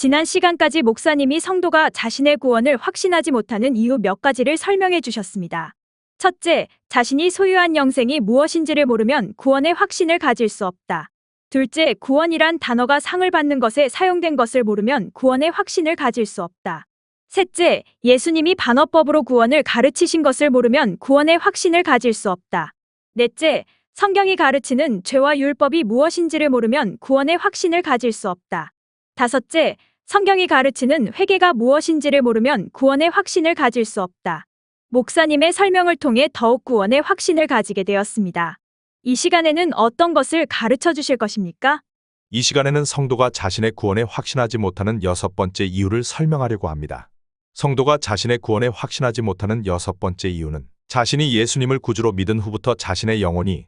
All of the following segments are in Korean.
지난 시간까지 목사님이 성도가 자신의 구원을 확신하지 못하는 이유 몇 가지를 설명해 주셨습니다. 첫째, 자신이 소유한 영생이 무엇인지를 모르면 구원의 확신을 가질 수 없다. 둘째, 구원이란 단어가 상을 받는 것에 사용된 것을 모르면 구원의 확신을 가질 수 없다. 셋째, 예수님이 반어법으로 구원을 가르치신 것을 모르면 구원의 확신을 가질 수 없다. 넷째, 성경이 가르치는 죄와 율법이 무엇인지를 모르면 구원의 확신을 가질 수 없다. 다섯째, 성경이 가르치는 회개가 무엇인지를 모르면 구원의 확신을 가질 수 없다. 목사님의 설명을 통해 더욱 구원의 확신을 가지게 되었습니다. 이 시간에는 어떤 것을 가르쳐 주실 것입니까? 이 시간에는 성도가 자신의 구원에 확신하지 못하는 6번째 이유를 설명하려고 합니다. 성도가 자신의 구원에 확신하지 못하는 6번째 이유는 자신이 예수님을 구주로 믿은 후부터 자신의 영혼이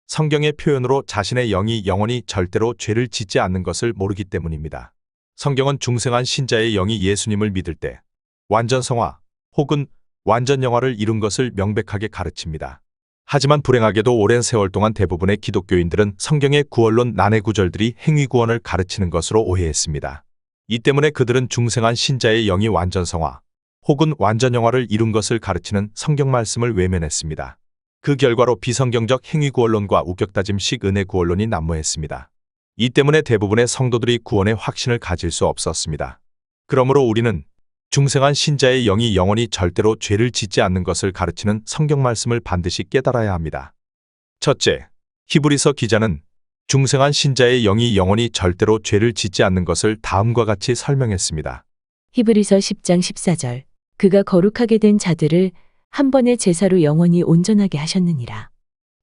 성경의 표현으로 자신의 영이 영원히 절대로 죄를 짓지 않는 것을 모르기 때문입니다. 성경은 중생한 신자의 영이 예수님을 믿을 때 완전 성화 혹은 완전 영화를 이룬 것을 명백하게 가르칩니다. 하지만 불행하게도 오랜 세월 동안 대부분의 기독교인들은 성경의 구원론 난해 구절들이 행위 구원을 가르치는 것으로 오해했습니다. 이 때문에 그들은 중생한 신자의 영이 완전 성화 혹은 완전 영화를 이룬 것을 가르치는 성경 말씀을 외면했습니다. 그 결과로 비성경적 행위 구원론과 우격다짐식 은혜 구원론이 난무했습니다. 이 때문에 대부분의 성도들이 구원의 확신을 가질 수 없었습니다. 그러므로 우리는 중생한 신자의 영이 영원히 절대로 죄를 짓지 않는 것을 가르치는 성경 말씀을 반드시 깨달아야 합니다. 첫째, 히브리서 기자는 중생한 신자의 영이 영원히 절대로 죄를 짓지 않는 것을 다음과 같이 설명했습니다. 히브리서 10장 14절. 그가 거룩하게 된 자들을 한 번의 제사로 영원히 온전하게 하셨느니라.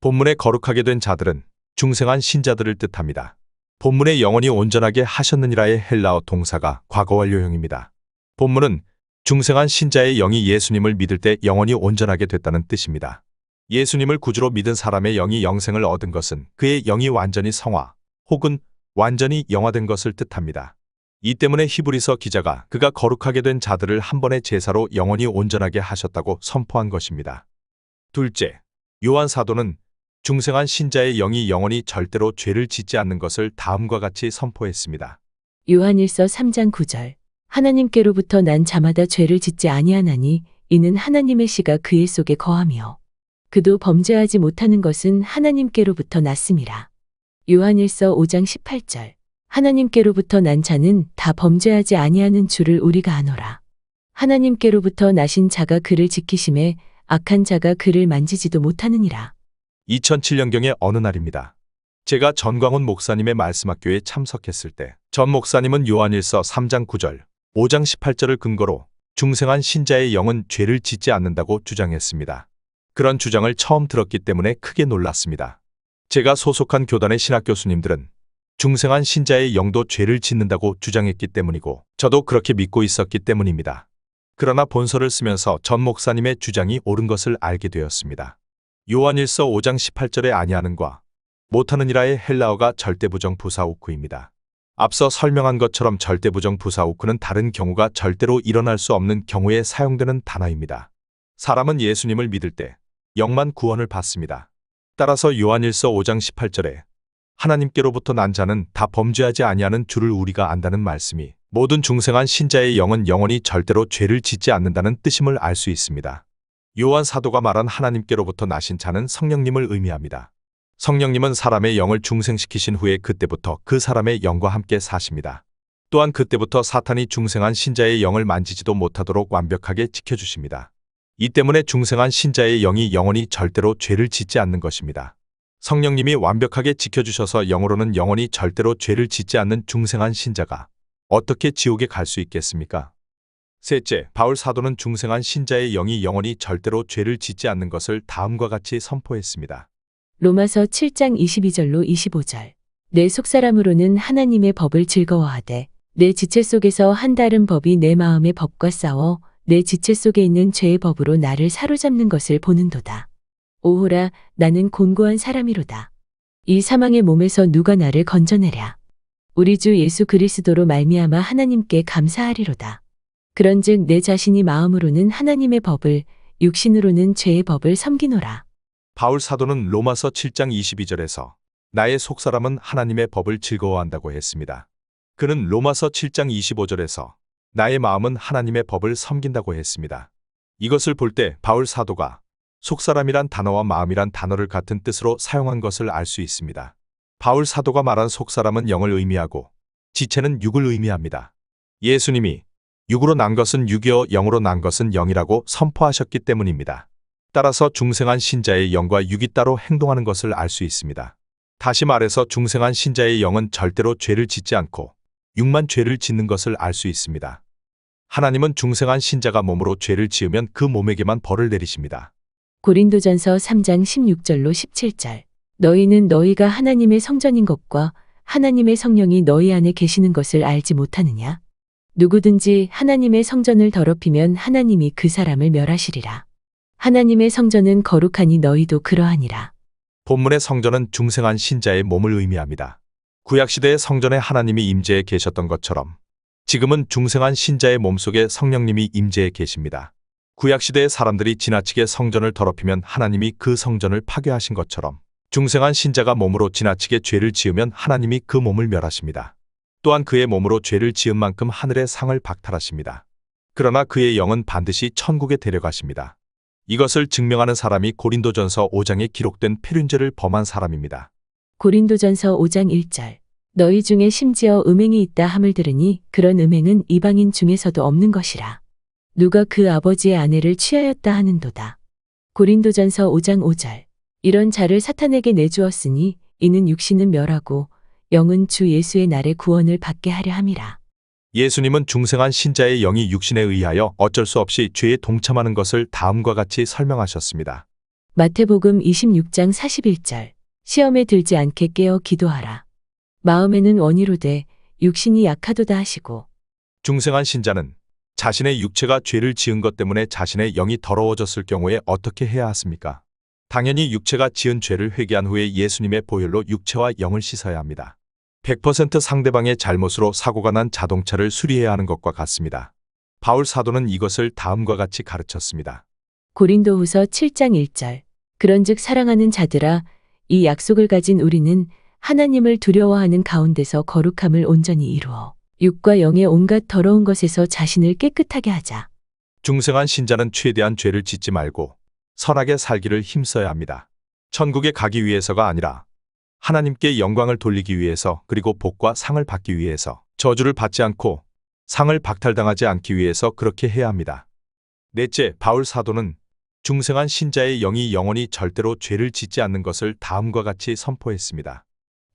본문에 거룩하게 된 자들은 중생한 신자들을 뜻합니다. 본문에 영원히 온전하게 하셨느니라의 헬라어 동사가 과거 완료형입니다. 본문은 중생한 신자의 영이 예수님을 믿을 때 영원히 온전하게 됐다는 뜻입니다. 예수님을 구주로 믿은 사람의 영이 영생을 얻은 것은 그의 영이 완전히 성화 혹은 완전히 영화된 것을 뜻합니다. 이 때문에 히브리서 기자가 그가 거룩하게 된 자들을 한 번의 제사로 영원히 온전하게 하셨다고 선포한 것입니다. 둘째, 요한 사도는 중생한 신자의 영이 영원히 절대로 죄를 짓지 않는 것을 다음과 같이 선포했습니다. 요한일서 3장 9절. 하나님께로부터 난 자마다 죄를 짓지 아니하나니 이는 하나님의 씨가 그의 속에 거하며 그도 범죄하지 못하는 것은 하나님께로부터 났음이라. 요한일서 5장 18절. 하나님께로부터 난 자는 다 범죄하지 아니하는 줄을 우리가 아노라. 하나님께로부터 나신 자가 그를 지키심에 악한 자가 그를 만지지도 못하느니라. 2007년경의 어느 날입니다. 제가 전광훈 목사님의 말씀학교에 참석했을 때 전 목사님은 요한일서 3장 9절, 5장 18절을 근거로 중생한 신자의 영은 죄를 짓지 않는다고 주장했습니다. 그런 주장을 처음 들었기 때문에 크게 놀랐습니다. 제가 소속한 교단의 신학 교수님들은 중생한 신자의 영도 죄를 짓는다고 주장했기 때문이고 저도 그렇게 믿고 있었기 때문입니다. 그러나 본서를 쓰면서 전 목사님의 주장이 옳은 것을 알게 되었습니다. 요한일서 5장 18절에 아니하는과 못하느니라의 헬라어가 절대부정 부사우크입니다. 앞서 설명한 것처럼 절대부정 부사우크는 다른 경우가 절대로 일어날 수 없는 경우에 사용되는 단어입니다. 사람은 예수님을 믿을 때 영만 구원을 받습니다. 따라서 요한일서 5장 18절에 하나님께로부터 난 자는 다 범죄하지 아니하는 줄을 우리가 안다는 말씀이 모든 중생한 신자의 영은 영원히 절대로 죄를 짓지 않는다는 뜻임을 알 수 있습니다. 요한 사도가 말한 하나님께로부터 나신 자는 성령님을 의미합니다. 성령님은 사람의 영을 중생시키신 후에 그때부터 그 사람의 영과 함께 사십니다. 또한 그때부터 사탄이 중생한 신자의 영을 만지지도 못하도록 완벽하게 지켜주십니다. 이 때문에 중생한 신자의 영이 영원히 절대로 죄를 짓지 않는 것입니다. 성령님이 완벽하게 지켜주셔서 영으로는 영원히 절대로 죄를 짓지 않는 중생한 신자가 어떻게 지옥에 갈 수 있겠습니까? 셋째, 바울 사도는 중생한 신자의 영이 영원히 절대로 죄를 짓지 않는 것을 다음과 같이 선포했습니다. 로마서 7장 22절로 25절. 내 속사람으로는 하나님의 법을 즐거워하되 내 지체 속에서 한 다른 법이 내 마음의 법과 싸워 내 지체 속에 있는 죄의 법으로 나를 사로잡는 것을 보는도다. 오호라, 나는 곤고한 사람이로다. 이 사망의 몸에서 누가 나를 건져내랴. 우리 주 예수 그리스도로 말미암아 하나님께 감사하리로다. 그런즉 내 자신이 마음으로는 하나님의 법을, 육신으로는 죄의 법을 섬기노라. 바울 사도는 로마서 7장 22절에서 나의 속사람은 하나님의 법을 즐거워한다고 했습니다. 그는 로마서 7장 25절에서 나의 마음은 하나님의 법을 섬긴다고 했습니다. 이것을 볼 때 바울 사도가 속사람이란 단어와 마음이란 단어를 같은 뜻으로 사용한 것을 알 수 있습니다. 바울 사도가 말한 속사람은 영을 의미하고 지체는 육을 의미합니다. 예수님이 육으로 난 것은 육이요 영으로 난 것은 영이라고 선포하셨기 때문입니다. 따라서 중생한 신자의 영과 육이 따로 행동하는 것을 알 수 있습니다. 다시 말해서 중생한 신자의 영은 절대로 죄를 짓지 않고 육만 죄를 짓는 것을 알 수 있습니다. 하나님은 중생한 신자가 몸으로 죄를 지으면 그 몸에게만 벌을 내리십니다. 고린도전서 3장 16절로 17절. 너희는 너희가 하나님의 성전인 것과 하나님의 성령이 너희 안에 계시는 것을 알지 못하느냐? 누구든지 하나님의 성전을 더럽히면 하나님이 그 사람을 멸하시리라. 하나님의 성전은 거룩하니 너희도 그러하니라. 본문의 성전은 중생한 신자의 몸을 의미합니다. 구약시대의 성전에 하나님이 임재해 계셨던 것처럼 지금은 중생한 신자의 몸속에 성령님이 임재해 계십니다. 구약시대의 사람들이 지나치게 성전을 더럽히면 하나님이 그 성전을 파괴하신 것처럼 중생한 신자가 몸으로 지나치게 죄를 지으면 하나님이 그 몸을 멸하십니다. 또한 그의 몸으로 죄를 지은 만큼 하늘의 상을 박탈하십니다. 그러나 그의 영은 반드시 천국에 데려가십니다. 이것을 증명하는 사람이 고린도전서 5장에 기록된 필륜죄를 범한 사람입니다. 고린도전서 5장 1절. 너희 중에 심지어 음행이 있다 함을 들으니 그런 음행은 이방인 중에서도 없는 것이라. 누가 그 아버지의 아내를 취하였다 하는도다. 고린도전서 5장 5절. 이런 자를 사탄에게 내주었으니 이는 육신은 멸하고 영은 주 예수의 날에 구원을 받게 하려 함이라. 예수님은 중생한 신자의 영이 육신에 의하여 어쩔 수 없이 죄에 동참하는 것을 다음과 같이 설명하셨습니다. 마태복음 26장 41절. 시험에 들지 않게 깨어 기도하라. 마음에는 원이로되 육신이 약하도다 하시고. 중생한 신자는 자신의 육체가 죄를 지은 것 때문에 자신의 영이 더러워졌을 경우에 어떻게 해야 하십니까? 당연히 육체가 지은 죄를 회개한 후에 예수님의 보혈로 육체와 영을 씻어야 합니다. 100% 상대방의 잘못으로 사고가 난 자동차를 수리해야 하는 것과 같습니다. 바울 사도는 이것을 다음과 같이 가르쳤습니다. 고린도후서 7장 1절. 그런즉 사랑하는 자들아, 이 약속을 가진 우리는 하나님을 두려워하는 가운데서 거룩함을 온전히 이루어 육과 영의 온갖 더러운 것에서 자신을 깨끗하게 하자. 중생한 신자는 최대한 죄를 짓지 말고 선하게 살기를 힘써야 합니다. 천국에 가기 위해서가 아니라 하나님께 영광을 돌리기 위해서, 그리고 복과 상을 받기 위해서, 저주를 받지 않고 상을 박탈당하지 않기 위해서 그렇게 해야 합니다. 넷째, 바울 사도는 중생한 신자의 영이 영원히 절대로 죄를 짓지 않는 것을 다음과 같이 선포했습니다.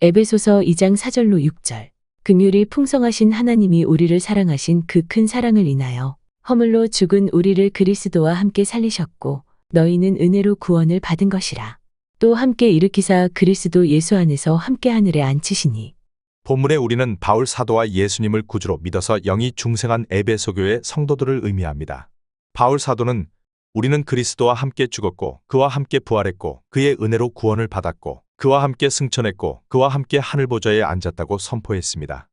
에베소서 2장 4절로 6절. 긍휼이 풍성하신 하나님이 우리를 사랑하신 그 큰 사랑을 인하여 허물로 죽은 우리를 그리스도와 함께 살리셨고 너희는 은혜로 구원을 받은 것이라. 또 함께 일으키사 그리스도 예수 안에서 함께 하늘에 앉히시니. 본문에 우리는 바울 사도와 예수님을 구주로 믿어서 영이 중생한 에베소 교회 성도들을 의미합니다. 바울 사도는 우리는 그리스도와 함께 죽었고 그와 함께 부활했고 그의 은혜로 구원을 받았고 그와 함께 승천했고 그와 함께 하늘 보좌에 앉았다고 선포했습니다.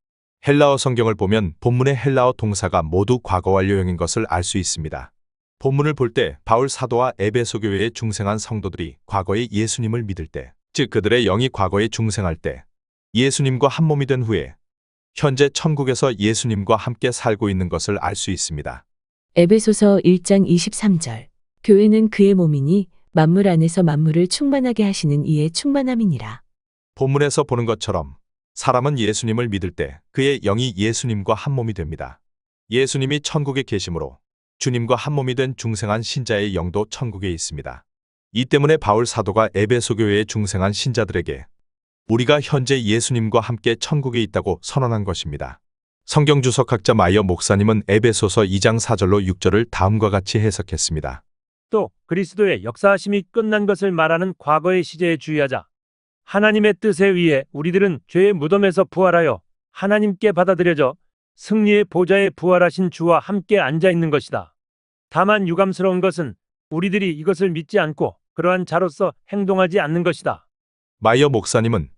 헬라어 성경을 보면 본문의 헬라어 동사가 모두 과거 완료형인 것을 알 수 있습니다. 본문을 볼 때 바울 사도와 에베소 교회의 중생한 성도들이 과거에 예수님을 믿을 때, 즉 그들의 영이 과거에 중생할 때 예수님과 한 몸이 된 후에 현재 천국에서 예수님과 함께 살고 있는 것을 알 수 있습니다. 에베소서 1장 23절. 교회는 그의 몸이니 만물 안에서 만물을 충만하게 하시는 이의 충만함이니라. 본문에서 보는 것처럼 사람은 예수님을 믿을 때 그의 영이 예수님과 한 몸이 됩니다. 예수님이 천국에 계심으로 주님과 한 몸이 된 중생한 신자의 영도 천국에 있습니다. 이 때문에 바울 사도가 에베소 교회의 중생한 신자들에게 우리가 현재 예수님과 함께 천국에 있다고 선언한 것입니다. 성경 주석학자 마이어 목사님은 에베소서 2장 4절로 6절을 다음과 같이 해석했습니다. 또 그리스도의 역사하심이 끝난 것을 말하는 과거의 시제에 주의하자. 하나님의 뜻에 의해 우리들은 죄의 무덤에서 부활하여 하나님께 받아들여져 승리의 보좌에 부활하신 주와 함께 앉아 있는 것이다. 다만 유감스러운 것은 우리들이 이것을 믿지 않고 그러한 자로서 행동하지 않는 것이다. 마이어 목사님은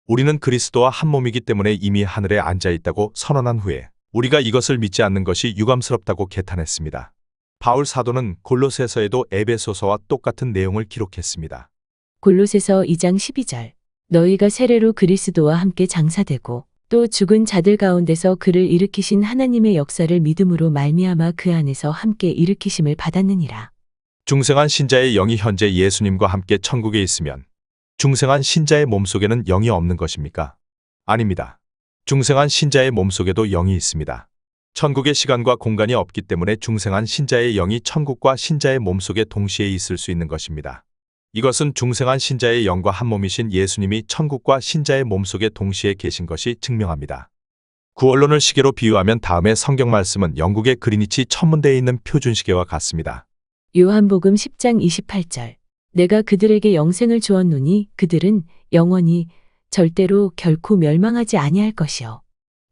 우리는 그리스도와 한 몸이기 때문에 이미 하늘에 앉아 있다고 선언한 후에 우리가 이것을 믿지 않는 것이 유감스럽다고 개탄했습니다. 바울 사도는 골로새서에도 에베소서와 똑같은 내용을 기록했습니다. 골로새서 2장 12절. 너희가 세례로 그리스도와 함께 장사되고 또 죽은 자들 가운데서 그를 일으키신 하나님의 역사를 믿음으로 말미암아 그 안에서 함께 일으키심을 받았느니라. 중생한 신자의 영이 현재 예수님과 함께 천국에 있으면 중생한 신자의 몸속에는 영이 없는 것입니까? 아닙니다. 중생한 신자의 몸속에도 영이 있습니다. 천국의 시간과 공간이 없기 때문에 중생한 신자의 영이 천국과 신자의 몸속에 동시에 있을 수 있는 것입니다. 이것은 중생한 신자의 영과 한 몸이신 예수님이 천국과 신자의 몸속에 동시에 계신 것이 증명합니다. 구원론을 시계로 비유하면 다음의 성경 말씀은 영국의 그리니치 천문대에 있는 표준시계와 같습니다. 요한복음 10장 28절. 내가 그들에게 영생을 주었노니 그들은 영원히 절대로 결코 멸망하지 아니할 것이요.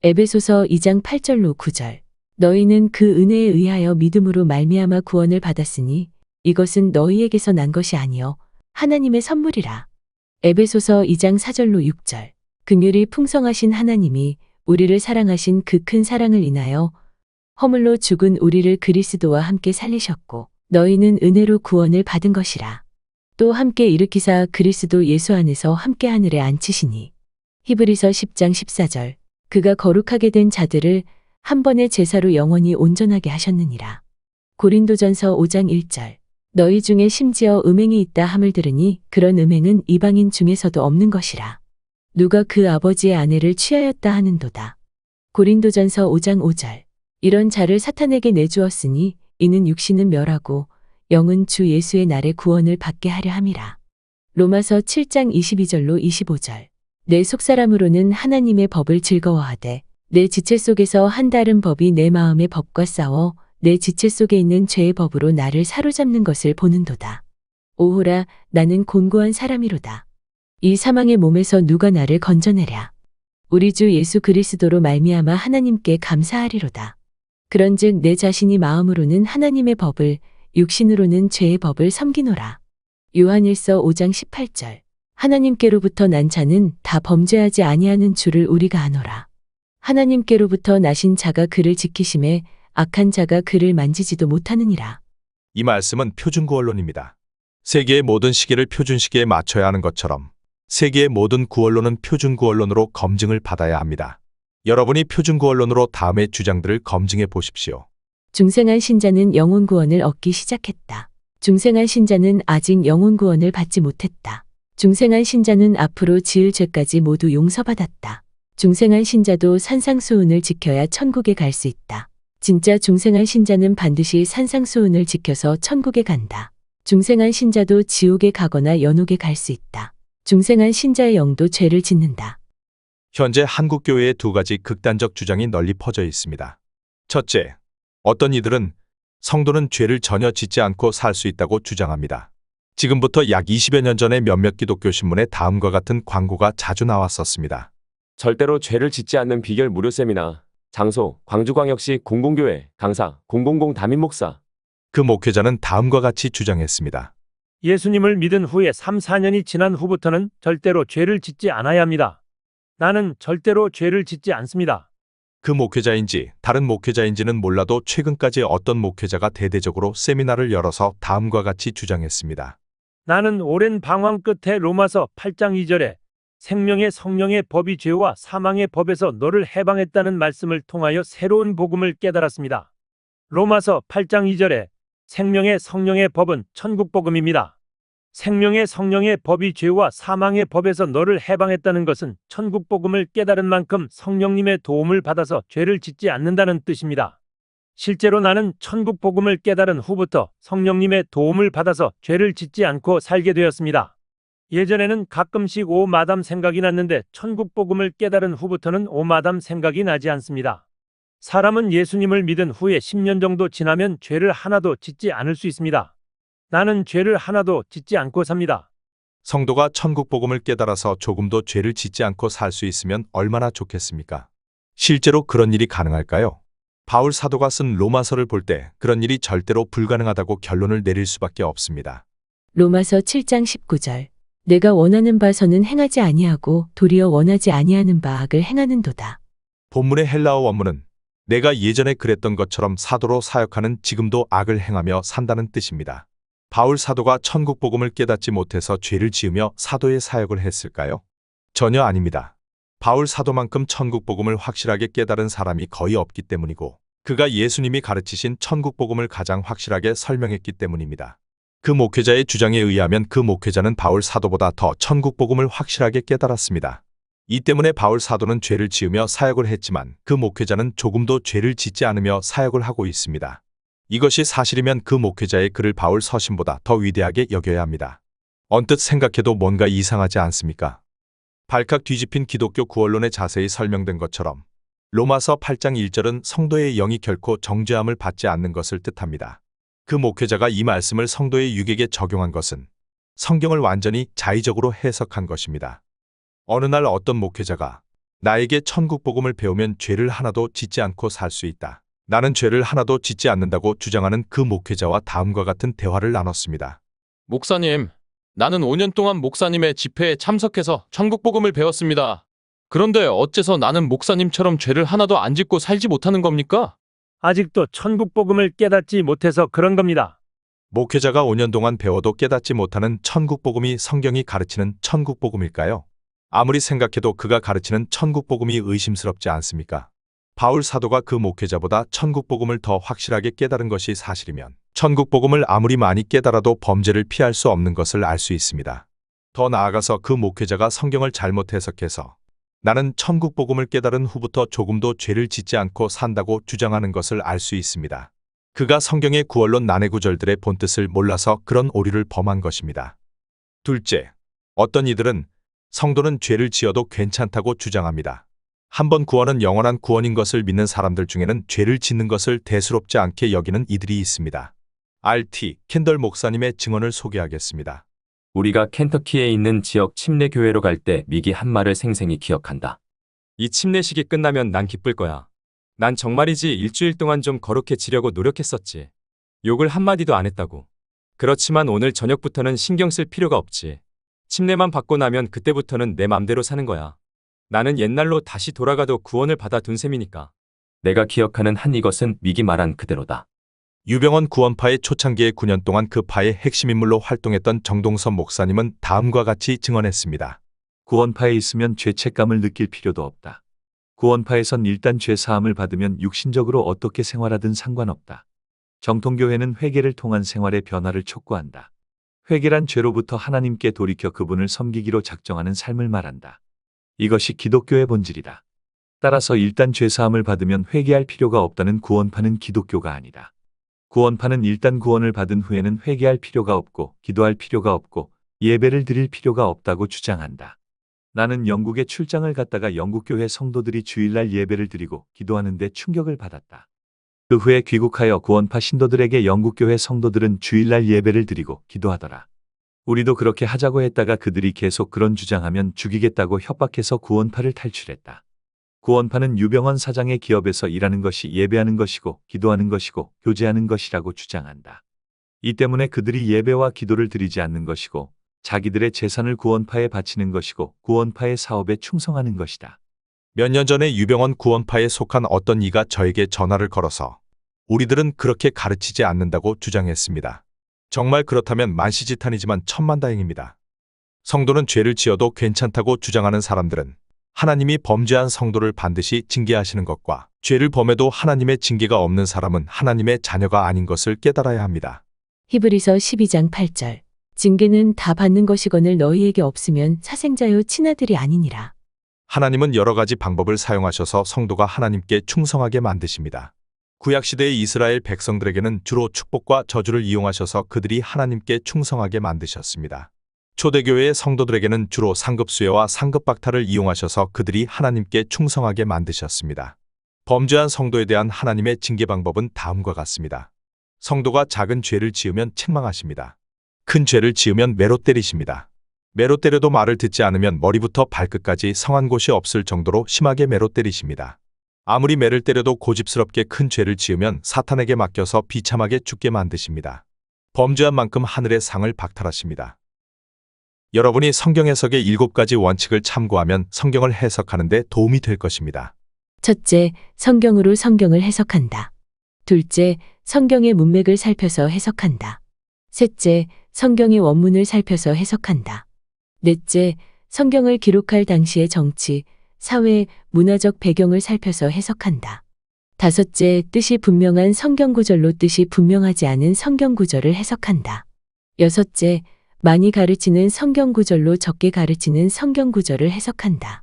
에베소서 2장 8절로 9절. 너희는 그 은혜에 의하여 믿음으로 말미암아 구원을 받았으니 이것은 너희에게서 난 것이 아니요 하나님의 선물이라. 에베소서 2장 4절로 6절. 긍휼이 풍성하신 하나님이 우리를 사랑하신 그 큰 사랑을 인하여 허물로 죽은 우리를 그리스도와 함께 살리셨고 너희는 은혜로 구원을 받은 것이라. 또 함께 일으키사 그리스도 예수 안에서 함께 하늘에 앉히시니. 히브리서 10장 14절. 그가 거룩하게 된 자들을 한 번의 제사로 영원히 온전하게 하셨느니라. 고린도전서 5장 1절. 너희 중에 심지어 음행이 있다 함을 들으니 그런 음행은 이방인 중에서도 없는 것이라. 누가 그 아버지의 아내를 취하였다 하는도다. 고린도전서 5장 5절. 이런 자를 사탄에게 내주었으니 이는 육신은 멸하고 영은 주 예수의 날에 구원을 받게 하려 함이라. 로마서 7장 22절로 25절. 내 속사람으로는 하나님의 법을 즐거워하되 내 지체 속에서 한 다른 법이 내 마음의 법과 싸워 내 지체 속에 있는 죄의 법으로 나를 사로잡는 것을 보는도다. 오호라 나는 곤고한 사람이로다. 이 사망의 몸에서 누가 나를 건져내랴. 우리 주 예수 그리스도로 말미암아 하나님께 감사하리로다. 그런즉 내 자신이 마음으로는 하나님의 법을 육신으로는 죄의 법을 섬기노라. 요한일서 5장 18절. 하나님께로부터 난 자는 다 범죄하지 아니하는 줄을 우리가 아노라. 하나님께로부터 나신 자가 그를 지키심에 악한 자가 그를 만지지도 못하느니라. 이 말씀은 표준구원론입니다. 세계의 모든 시계를 표준시계에 맞춰야 하는 것처럼 세계의 모든 구원론은 표준구원론으로 검증을 받아야 합니다. 여러분이 표준구원론으로 다음의 주장들을 검증해 보십시오. 중생한 신자는 영혼 구원을 얻기 시작했다. 중생한 신자는 아직 영혼 구원을 받지 못했다. 중생한 신자는 앞으로 지을 죄까지 모두 용서받았다. 중생한 신자도 산상수훈을 지켜야 천국에 갈 수 있다. 진짜 중생한 신자는 반드시 산상수훈을 지켜서 천국에 간다. 중생한 신자도 지옥에 가거나 연옥에 갈 수 있다. 중생한 신자의 영도 죄를 짓는다. 현재 한국교회의 두 가지 극단적 주장이 널리 퍼져 있습니다. 첫째, 어떤 이들은 성도는 죄를 전혀 짓지 않고 살 수 있다고 주장합니다. 지금부터 약 20여 년 전에 몇몇 기독교 신문에 다음과 같은 광고가 자주 나왔었습니다. 절대로 죄를 짓지 않는 비결 무료 세미나. 장소, 광주광역시 공공교회, 강사, 000 담임목사. 그 목회자는 다음과 같이 주장했습니다. 예수님을 믿은 후에 3, 4년이 지난 후부터는 절대로 죄를 짓지 않아야 합니다. 나는 절대로 죄를 짓지 않습니다. 그 목회자인지 다른 목회자인지는 몰라도 최근까지 어떤 목회자가 대대적으로 세미나를 열어서 다음과 같이 주장했습니다. 나는 오랜 방황 끝에 로마서 8장 2절에 생명의 성령의 법이 죄와 사망의 법에서 너를 해방했다는 말씀을 통하여 새로운 복음을 깨달았습니다. 로마서 8장 2절에 생명의 성령의 법은 천국 복음입니다. 생명의 성령의 법이 죄와 사망의 법에서 너를 해방했다는 것은 천국 복음을 깨달은 만큼 성령님의 도움을 받아서 죄를 짓지 않는다는 뜻입니다. 실제로 나는 천국 복음을 깨달은 후부터 성령님의 도움을 받아서 죄를 짓지 않고 살게 되었습니다. 예전에는 가끔씩 오마담 생각이 났는데 천국 복음을 깨달은 후부터는 오마담 생각이 나지 않습니다. 사람은 예수님을 믿은 후에 10년 정도 지나면 죄를 하나도 짓지 않을 수 있습니다. 나는 죄를 하나도 짓지 않고 삽니다. 성도가 천국 복음을 깨달아서 조금도 죄를 짓지 않고 살 수 있으면 얼마나 좋겠습니까? 실제로 그런 일이 가능할까요? 바울 사도가 쓴 로마서를 볼 때 그런 일이 절대로 불가능하다고 결론을 내릴 수밖에 없습니다. 로마서 7장 19절. 내가 원하는 바 선은 행하지 아니하고 도리어 원하지 아니하는 바 악을 행하는도다. 본문의 헬라어 원문은 내가 예전에 그랬던 것처럼 사도로 사역하는 지금도 악을 행하며 산다는 뜻입니다. 바울 사도가 천국 복음을 깨닫지 못해서 죄를 지으며 사도의 사역을 했을까요? 전혀 아닙니다. 바울 사도만큼 천국 복음을 확실하게 깨달은 사람이 거의 없기 때문이고 그가 예수님이 가르치신 천국 복음을 가장 확실하게 설명했기 때문입니다. 그 목회자의 주장에 의하면 그 목회자는 바울 사도보다 더 천국 복음을 확실하게 깨달았습니다. 이 때문에 바울 사도는 죄를 지으며 사역을 했지만 그 목회자는 조금도 죄를 짓지 않으며 사역을 하고 있습니다. 이것이 사실이면 그 목회자의 글을 바울 서신보다 더 위대하게 여겨야 합니다. 언뜻 생각해도 뭔가 이상하지 않습니까? 발칵 뒤집힌 기독교 구원론에 자세히 설명된 것처럼 로마서 8장 1절은 성도의 영이 결코 정죄함을 받지 않는 것을 뜻합니다. 그 목회자가 이 말씀을 성도의 육에게 적용한 것은 성경을 완전히 자의적으로 해석한 것입니다. 어느 날 어떤 목회자가 나에게 천국 복음을 배우면 죄를 하나도 짓지 않고 살 수 있다. 나는 죄를 하나도 짓지 않는다고 주장하는 그 목회자와 다음과 같은 대화를 나눴습니다. 목사님, 나는 5년 동안 목사님의 집회에 참석해서 천국 복음을 배웠습니다. 그런데 어째서 나는 목사님처럼 죄를 하나도 안 짓고 살지 못하는 겁니까? 아직도 천국 복음을 깨닫지 못해서 그런 겁니다. 목회자가 5년 동안 배워도 깨닫지 못하는 천국 복음이 성경이 가르치는 천국 복음일까요? 아무리 생각해도 그가 가르치는 천국 복음이 의심스럽지 않습니까? 바울 사도가 그 목회자보다 천국 복음을 더 확실하게 깨달은 것이 사실이면 천국 복음을 아무리 많이 깨달아도 범죄를 피할 수 없는 것을 알 수 있습니다. 더 나아가서 그 목회자가 성경을 잘못 해석해서 나는 천국 복음을 깨달은 후부터 조금도 죄를 짓지 않고 산다고 주장하는 것을 알 수 있습니다. 그가 성경의 구원론 난해 구절들의 본뜻을 몰라서 그런 오류를 범한 것입니다. 둘째, 어떤 이들은 성도는 죄를 지어도 괜찮다고 주장합니다. 한번 구원은 영원한 구원인 것을 믿는 사람들 중에는 죄를 짓는 것을 대수롭지 않게 여기는 이들이 있습니다. R.T. 캔덜 목사님의 증언을 소개하겠습니다. 우리가 켄터키에 있는 지역 침례교회로 갈 때 미기 한 말을 생생히 기억한다. 이 침례식이 끝나면 난 기쁠 거야. 난 정말이지 일주일 동안 좀 거룩해 지려고 노력했었지. 욕을 한마디도 안 했다고. 그렇지만 오늘 저녁부터는 신경 쓸 필요가 없지. 침례만 받고 나면 그때부터는 내 맘대로 사는 거야. 나는 옛날로 다시 돌아가도 구원을 받아둔 셈이니까. 내가 기억하는 한 이것은 미기 말한 그대로다. 유병원 구원파의 초창기에 9년 동안 그 파의 핵심 인물로 활동했던 정동선 목사님은 다음과 같이 증언했습니다. 구원파에 있으면 죄책감을 느낄 필요도 없다. 구원파에선 일단 죄 사함을 받으면 육신적으로 어떻게 생활하든 상관없다. 정통교회는 회개를 통한 생활의 변화를 촉구한다. 회개란 죄로부터 하나님께 돌이켜 그분을 섬기기로 작정하는 삶을 말한다. 이것이 기독교의 본질이다. 따라서 일단 죄 사함을 받으면 회개할 필요가 없다는 구원파는 기독교가 아니다. 구원파는 일단 구원을 받은 후에는 회개할 필요가 없고 기도할 필요가 없고 예배를 드릴 필요가 없다고 주장한다. 나는 영국에 출장을 갔다가 영국교회 성도들이 주일날 예배를 드리고 기도하는데 충격을 받았다. 그 후에 귀국하여 구원파 신도들에게 영국교회 성도들은 주일날 예배를 드리고 기도하더라. 우리도 그렇게 하자고 했다가 그들이 계속 그런 주장하면 죽이겠다고 협박해서 구원파를 탈출했다. 구원파는 유병원 사장의 기업에서 일하는 것이 예배하는 것이고 기도하는 것이고 교제하는 것이라고 주장한다. 이 때문에 그들이 예배와 기도를 드리지 않는 것이고 자기들의 재산을 구원파에 바치는 것이고 구원파의 사업에 충성하는 것이다. 몇 년 전에 유병원 구원파에 속한 어떤 이가 저에게 전화를 걸어서 우리들은 그렇게 가르치지 않는다고 주장했습니다. 정말 그렇다면 만시지탄이지만 천만다행입니다. 성도는 죄를 지어도 괜찮다고 주장하는 사람들은 하나님이 범죄한 성도를 반드시 징계하시는 것과 죄를 범해도 하나님의 징계가 없는 사람은 하나님의 자녀가 아닌 것을 깨달아야 합니다. 히브리서 12장 8절. 징계는 다 받는 것이거늘 너희에게 없으면 사생자요 친아들이 아니니라. 하나님은 여러 가지 방법을 사용하셔서 성도가 하나님께 충성하게 만드십니다. 구약시대의 이스라엘 백성들에게는 주로 축복과 저주를 이용하셔서 그들이 하나님께 충성하게 만드셨습니다. 초대교회의 성도들에게는 주로 상급수여와 상급박탈을 이용하셔서 그들이 하나님께 충성하게 만드셨습니다. 범죄한 성도에 대한 하나님의 징계 방법은 다음과 같습니다. 성도가 작은 죄를 지으면 책망하십니다. 큰 죄를 지으면 매로 때리십니다. 매로 때려도 말을 듣지 않으면 머리부터 발끝까지 성한 곳이 없을 정도로 심하게 매로 때리십니다. 아무리 매를 때려도 고집스럽게 큰 죄를 지으면 사탄에게 맡겨서 비참하게 죽게 만드십니다. 범죄한 만큼 하늘의 상을 박탈하십니다. 여러분이 성경 해석의 7가지 원칙을 참고하면 성경을 해석하는 데 도움이 될 것입니다. 첫째, 성경으로 성경을 해석한다. 둘째, 성경의 문맥을 살펴서 해석한다. 셋째, 성경의 원문을 살펴서 해석한다. 넷째, 성경을 기록할 당시의 정치, 사회, 문화적 배경을 살펴서 해석한다. 다섯째, 뜻이 분명한 성경구절로 뜻이 분명하지 않은 성경구절을 해석한다. 여섯째, 많이 가르치는 성경구절로 적게 가르치는 성경구절을 해석한다.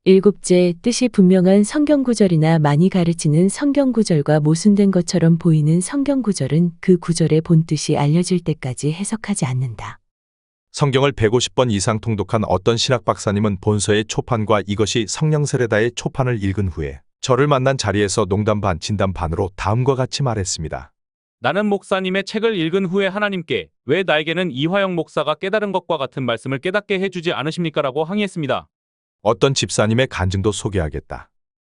일곱째, 뜻이 분명한 성경구절이나 많이 가르치는 성경구절과 모순된 것처럼 보이는 성경구절은 그 구절의 본뜻이 알려질 때까지 해석하지 않는다. 성경을 150번 이상 통독한 어떤 신학 박사님은 본서의 초판과 이것이 성령 세례다의 초판을 읽은 후에 저를 만난 자리에서 농담 반 진담 반으로 다음과 같이 말했습니다. 나는 목사님의 책을 읽은 후에 하나님께 왜 나에게는 이화영 목사가 깨달은 것과 같은 말씀을 깨닫게 해주지 않으십니까라고 항의했습니다. 어떤 집사님의 간증도 소개하겠다.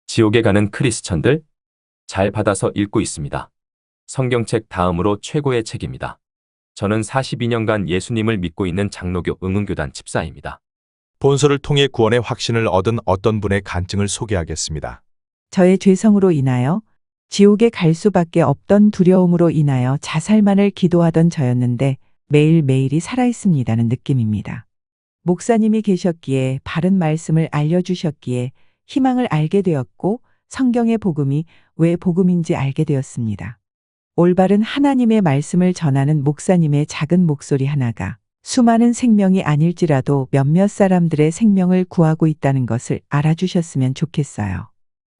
지옥에 가는 크리스천들? 잘 받아서 읽고 있습니다. 성경책 다음으로 최고의 책입니다. 저는 42년간 예수님을 믿고 있는 장로교 응응교단 집사입니다. 본서를 통해 구원의 확신을 얻은 어떤 분의 간증을 소개하겠습니다. 저의 죄성으로 인하여 지옥에 갈 수밖에 없던 두려움으로 인하여 자살만을 기도하던 저였는데 매일매일이 살아있습니다는 느낌입니다. 목사님이 계셨기에 바른 말씀을 알려주셨기에 희망을 알게 되었고 성경의 복음이 왜 복음인지 알게 되었습니다. 올바른 하나님의 말씀을 전하는 목사님의 작은 목소리 하나가 수많은 생명이 아닐지라도 몇몇 사람들의 생명을 구하고 있다는 것을 알아주셨으면 좋겠어요.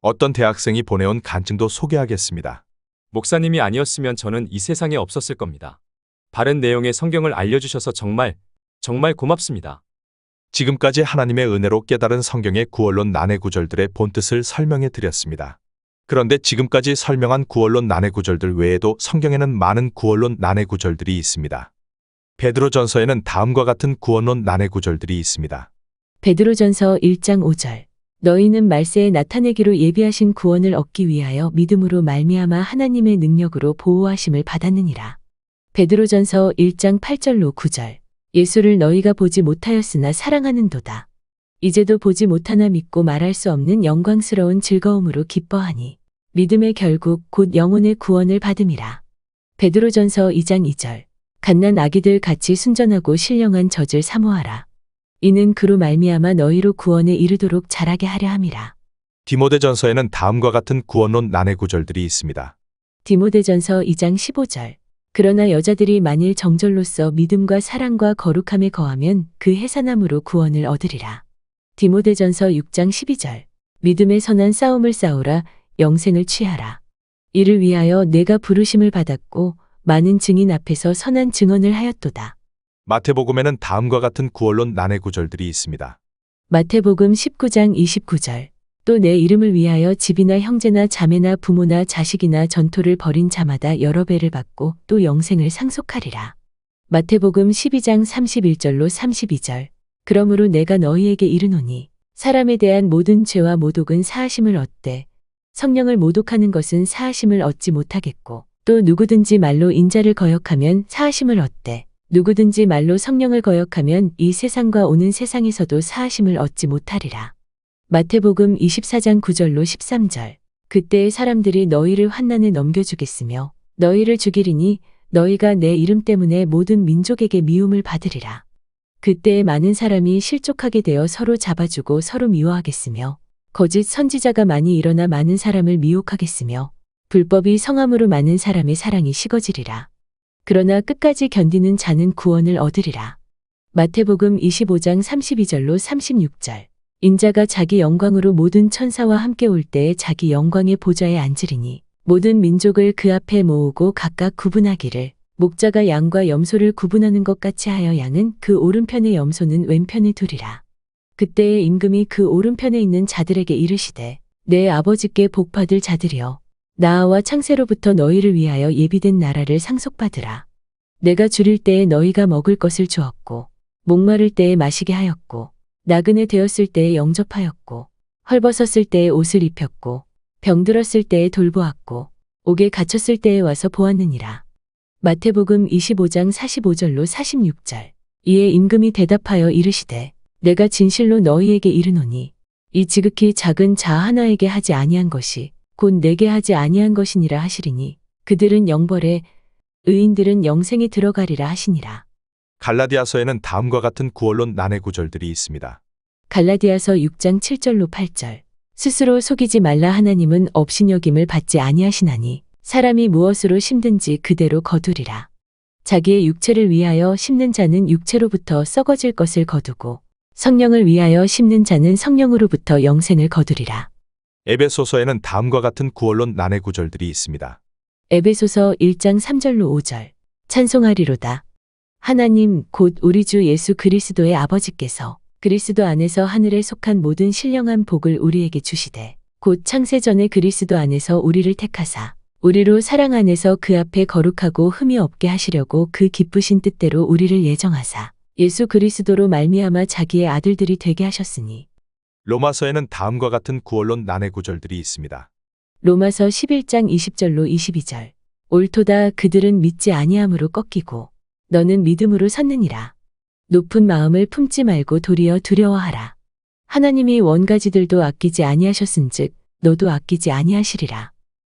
어떤 대학생이 보내온 간증도 소개하겠습니다. 목사님이 아니었으면 저는 이 세상에 없었을 겁니다. 바른 내용의 성경을 알려주셔서 정말 고맙습니다. 지금까지 하나님의 은혜로 깨달은 성경의 구원론 난해 구절들의 본뜻을 설명해 드렸습니다. 그런데 지금까지 설명한 구원론 난해 구절들 외에도 성경에는 많은 구원론 난해 구절들이 있습니다. 베드로전서에는 다음과 같은 구원론 난해 구절들이 있습니다. 베드로전서 1장 5절. 너희는 말세에 나타내기로 예비하신 구원을 얻기 위하여 믿음으로 말미암아 하나님의 능력으로 보호하심을 받았느니라. 베드로전서 1장 8절로 9절. 예수를 너희가 보지 못하였으나 사랑하는도다. 이제도 보지 못하나 믿고 말할 수 없는 영광스러운 즐거움으로 기뻐하니 믿음의 결국 곧 영혼의 구원을 받음이라. 베드로전서 2장 2절. 갓난 아기들 같이 순전하고 신령한 젖을 사모하라. 이는 그로 말미암아 너희로 구원에 이르도록 자라게 하려 함이라. 디모데전서에는 다음과 같은 구원론 난해 구절들이 있습니다. 디모데전서 2장 15절. 그러나 여자들이 만일 정절로서 믿음과 사랑과 거룩함에 거하면 그 해산함으로 구원을 얻으리라. 디모데전서 6장 12절. 믿음의 선한 싸움을 싸우라. 영생을 취하라. 이를 위하여 내가 부르심을 받았고 많은 증인 앞에서 선한 증언을 하였도다. 마태복음에는 다음과 같은 구원론 난해 구절들이 있습니다. 마태복음 19장 29절. 또 내 이름을 위하여 집이나 형제나 자매나 부모나 자식이나 전토를 벌인 자마다 여러 배를 받고 또 영생을 상속하리라. 마태복음 12장 31절로 32절. 그러므로 내가 너희에게 이르노니 사람에 대한 모든 죄와 모독은 사하심을 얻되 성령을 모독하는 것은 사하심을 얻지 못하겠고 또 누구든지 말로 인자를 거역하면 사하심을 얻되 누구든지 말로 성령을 거역하면 이 세상과 오는 세상에서도 사하심을 얻지 못하리라. 마태복음 24장 9절로 13절. 그때의 사람들이 너희를 환난에 넘겨주겠으며 너희를 죽이리니 너희가 내 이름 때문에 모든 민족에게 미움을 받으리라. 그때에 많은 사람이 실족하게 되어 서로 잡아주고 서로 미워하겠으며 거짓 선지자가 많이 일어나 많은 사람을 미혹하겠으며 불법이 성함으로 많은 사람의 사랑이 식어지리라. 그러나 끝까지 견디는 자는 구원을 얻으리라. 마태복음 25장 32절로 36절. 인자가 자기 영광으로 모든 천사와 함께 올 때에 자기 영광의 보좌에 앉으리니 모든 민족을 그 앞에 모으고 각각 구분하기를 목자가 양과 염소를 구분하는 것 같이 하여 양은 그 오른편에 염소는 왼편에 두리라. 그때의 임금이 그 오른편에 있는 자들에게 이르시되 내 아버지께 복받을 자들이여 나와 창세로부터 너희를 위하여 예비된 나라를 상속받으라. 내가 줄일 때에 너희가 먹을 것을 주었고 목마를 때에 마시게 하였고 나그네 되었을 때에 영접하였고 헐벗었을 때에 옷을 입혔고 병들었을 때에 돌보았고 옥에 갇혔을 때에 와서 보았느니라. 마태복음 25장 45절로 46절. 이에 임금이 대답하여 이르시되 내가 진실로 너희에게 이르노니 이 지극히 작은 자 하나에게 하지 아니한 것이 곧 내게 하지 아니한 것이니라 하시리니 그들은 영벌에 의인들은 영생에 들어가리라 하시니라. 갈라디아서에는 다음과 같은 구원론 난해 구절들이 있습니다. 갈라디아서 6장 7절로 8절. 스스로 속이지 말라. 하나님은 업신여김을 받지 아니하시나니 사람이 무엇으로 심든지 그대로 거두리라. 자기의 육체를 위하여 심는 자는 육체로부터 썩어질 것을 거두고 성령을 위하여 심는 자는 성령으로부터 영생을 거두리라. 에베소서에는 다음과 같은 구원론 난해 구절들이 있습니다. 에베소서 1장 3절로 5절. 찬송하리로다. 하나님 곧 우리 주 예수 그리스도의 아버지께서 그리스도 안에서 하늘에 속한 모든 신령한 복을 우리에게 주시되 곧 창세 전에 그리스도 안에서 우리를 택하사 우리로 사랑 안에서 그 앞에 거룩하고 흠이 없게 하시려고 그 기쁘신 뜻대로 우리를 예정하사 예수 그리스도로 말미암아 자기의 아들들이 되게 하셨으니. 로마서에는 다음과 같은 구원론 난해 구절들이 있습니다. 로마서 11장 20절로 22절. 옳도다. 그들은 믿지 아니함으로 꺾이고 너는 믿음으로 섰느니라. 높은 마음을 품지 말고 도리어 두려워하라. 하나님이 원가지들도 아끼지 아니하셨은즉 너도 아끼지 아니하시리라.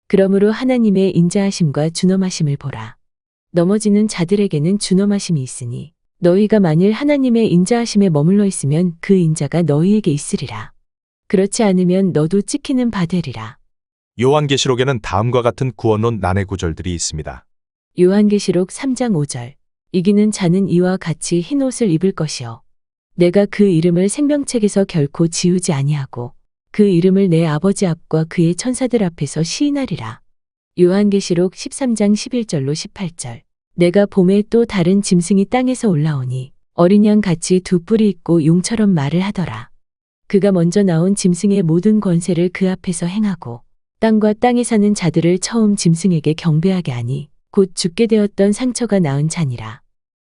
그러므로 하나님의 인자하심과 준엄하심을 보라. 넘어지는 자들에게는 준엄하심이 있으니 너희가 만일 하나님의 인자하심에 머물러 있으면 그 인자가 너희에게 있으리라. 그렇지 않으면 너도 찍히는 바 되리라. 요한계시록에는 다음과 같은 구원론 난해 구절들이 있습니다. 요한계시록 3장 5절. 이기는 자는 이와 같이 흰 옷을 입을 것이요 내가 그 이름을 생명책에서 결코 지우지 아니하고 그 이름을 내 아버지 앞과 그의 천사들 앞에서 시인하리라. 요한계시록 13장 11절로 18절. 내가 봄에 또 다른 짐승이 땅에서 올라오니 어린 양 같이 두 뿔이 있고 용처럼 말을 하더라. 그가 먼저 나온 짐승의 모든 권세를 그 앞에서 행하고 땅과 땅에 사는 자들을 처음 짐승에게 경배하게 하니 곧 죽게 되었던 상처가 나은 자니라.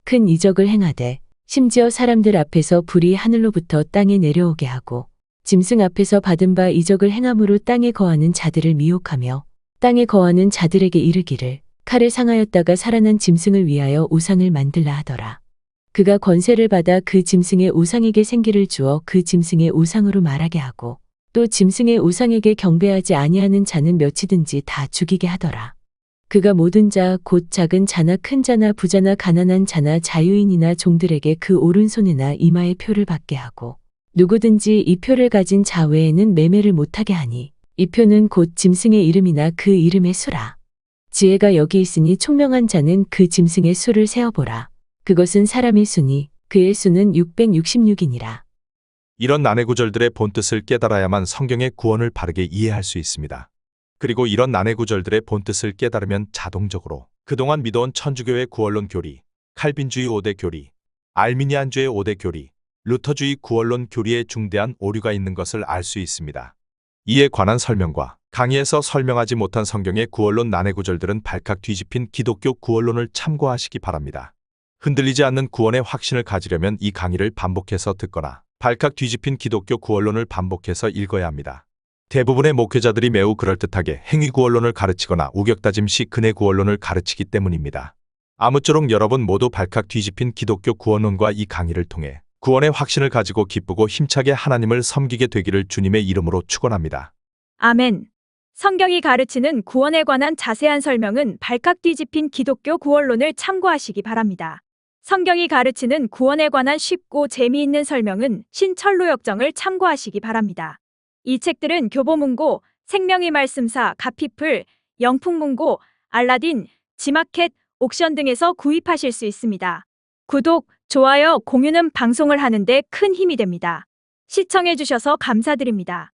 큰 이적을 행하되 심지어 사람들 앞에서 불이 하늘로부터 땅에 내려오게 하고 짐승 앞에서 받은 바 이적을 행함으로 땅에 거하는 자들을 미혹하며 땅에 거하는 자들에게 이르기를 칼을 상하였다가 살아난 짐승을 위하여 우상을 만들라 하더라. 그가 권세를 받아 그 짐승의 우상에게 생기를 주어 그 짐승의 우상으로 말하게 하고 또 짐승의 우상에게 경배하지 아니하는 자는 몇이든지 다 죽이게 하더라. 그가 모든 자 곧 작은 자나 큰 자나 부자나 가난한 자나 자유인이나 종들에게 그 오른손에나 이마에 표를 받게 하고 누구든지 이 표를 가진 자 외에는 매매를 못하게 하니 이 표는 곧 짐승의 이름이나 그 이름의 수라. 지혜가 여기 있으니 총명한 자는 그 짐승의 수를 세어보라. 그것은 사람의 수니 그의 수는 666이니라. 이런 난해 구절들의 본뜻을 깨달아야만 성경의 구원을 바르게 이해할 수 있습니다. 그리고 이런 난해 구절들의 본뜻을 깨달으면 자동적으로 그동안 믿어온 천주교의 구원론 교리, 칼빈주의 5대 교리, 알미니안주의 5대 교리, 루터주의 구원론 교리에 중대한 오류가 있는 것을 알 수 있습니다. 이에 관한 설명과 강의에서 설명하지 못한 성경의 구원론 난해 구절들은 발칵 뒤집힌 기독교 구원론을 참고하시기 바랍니다. 흔들리지 않는 구원의 확신을 가지려면 이 강의를 반복해서 듣거나 발칵 뒤집힌 기독교 구원론을 반복해서 읽어야 합니다. 대부분의 목회자들이 매우 그럴듯하게 행위구원론을 가르치거나 우격다짐시 근해구원론을 가르치기 때문입니다. 아무쪼록 여러분 모두 발칵 뒤집힌 기독교 구원론과 이 강의를 통해 구원의 확신을 가지고 기쁘고 힘차게 하나님을 섬기게 되기를 주님의 이름으로 축원합니다. 아멘. 성경이 가르치는 구원에 관한 자세한 설명은 발칵 뒤집힌 기독교 구원론을 참고하시기 바랍니다. 성경이 가르치는 구원에 관한 쉽고 재미있는 설명은 신철로역정을 참고하시기 바랍니다. 이 책들은 교보문고, 생명의 말씀사, 가피플, 영풍문고, 알라딘, 지마켓, 옥션 등에서 구입하실 수 있습니다. 구독, 좋아요, 공유는 방송을 하는데 큰 힘이 됩니다. 시청해주셔서 감사드립니다.